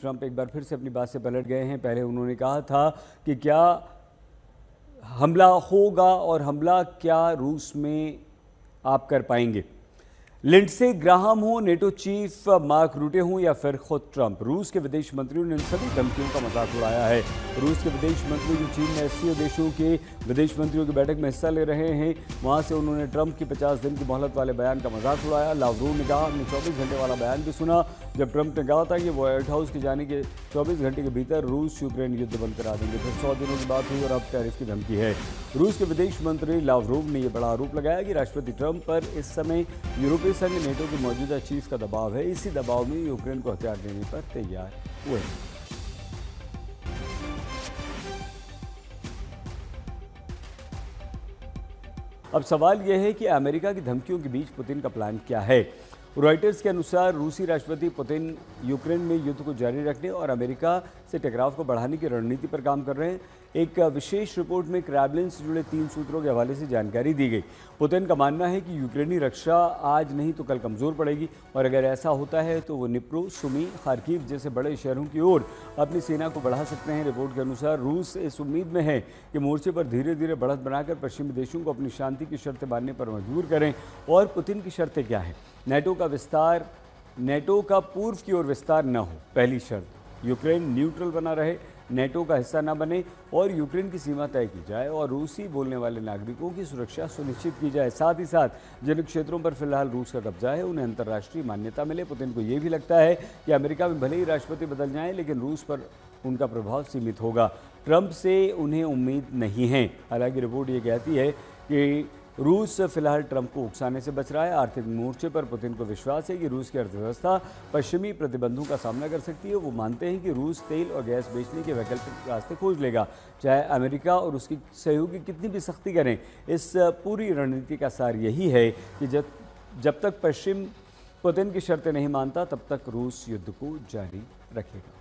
Trump एक बार फिर से अपनी बात से पलट गए हैं। पहले उन्होंने कहा था कि क्या हमला होगा और हमला क्या रूस में आप कर पाएंगे। लिंडसे ग्राहम हो, नेटो चीफ मार्क रूटे हों या फिर खुद ट्रंप, रूस के विदेश मंत्रियों ने इन सभी धमकियों का मजाक उड़ाया है। रूस के विदेश मंत्री जो चीन में 80 देशों के विदेश मंत्रियों की बैठक में हिस्सा ले रहे हैं, वहां से उन्होंने ट्रंप की 50 दिन की मोहलत वाले बयान का मजाक उड़ाया। लावरोव ने कहा, हमने 24 घंटे वाला बयान भी सुना जब ट्रंप ने कहा था कि व्हाइट हाउस के जाने के 24 घंटे के भीतर रूस यूक्रेन युद्ध बंद करा देंगे। फिर 100 दिनों की बात हुई और अब टैरिफ की धमकी है। रूस के विदेश मंत्री लावरोव ने यह बड़ा आरोप लगाया कि राष्ट्रपति ट्रंप पर इस समय यूरोपीय संघ नेटो के मौजूदा चीफ का दबाव है। इसी दबाव में यूक्रेन को हथियार देने पर तैयार हुए। अब सवाल यह है कि अमेरिका की धमकियों के बीच पुतिन का प्लान क्या है। रॉयटर्स के अनुसार रूसी राष्ट्रपति पुतिन यूक्रेन में युद्ध को जारी रखने और अमेरिका से टकराव को बढ़ाने की रणनीति पर काम कर रहे हैं। एक विशेष रिपोर्ट में क्रेमलिन से जुड़े 3 सूत्रों के हवाले से जानकारी दी गई। पुतिन का मानना है कि यूक्रेनी रक्षा आज नहीं तो कल कमज़ोर पड़ेगी और अगर ऐसा होता है तो वो निप्रो, सुमी, खार्किव जैसे बड़े शहरों की ओर अपनी सेना को बढ़ा सकते हैं। रिपोर्ट के अनुसार रूस इस उम्मीद में है कि मोर्चे पर धीरे धीरे बढ़त बनाकर पश्चिमी देशों को अपनी शांति की शर्तें मानने पर मजबूर करें। और पुतिन की शर्तें क्या हैं? नेटो का पूर्व की ओर विस्तार न हो, पहली शर्त। यूक्रेन न्यूट्रल बना रहे, नेटो का हिस्सा न बने और यूक्रेन की सीमा तय की जाए और रूसी बोलने वाले नागरिकों की सुरक्षा सुनिश्चित की जाए। साथ ही साथ जिन क्षेत्रों पर फिलहाल रूस का कब्जा है उन्हें अंतर्राष्ट्रीय मान्यता मिले। पुतिन को यह भी लगता है कि अमेरिका में भले ही राष्ट्रपति बदल जाएं लेकिन रूस पर उनका प्रभाव सीमित होगा। ट्रंप से उन्हें उम्मीद नहीं है। हालांकि रिपोर्ट ये कहती है कि रूस फिलहाल ट्रंप को उकसाने से बच रहा है। आर्थिक मोर्चे पर पुतिन को विश्वास है कि रूस की अर्थव्यवस्था पश्चिमी प्रतिबंधों का सामना कर सकती है। वो मानते हैं कि रूस तेल और गैस बेचने के वैकल्पिक रास्ते खोज लेगा, चाहे अमेरिका और उसकी सहयोगी कितनी भी सख्ती करें। इस पूरी रणनीति का सार यही है कि जब तक पश्चिम पुतिन की शर्तें नहीं मानता तब तक रूस युद्ध को जारी रखेगा।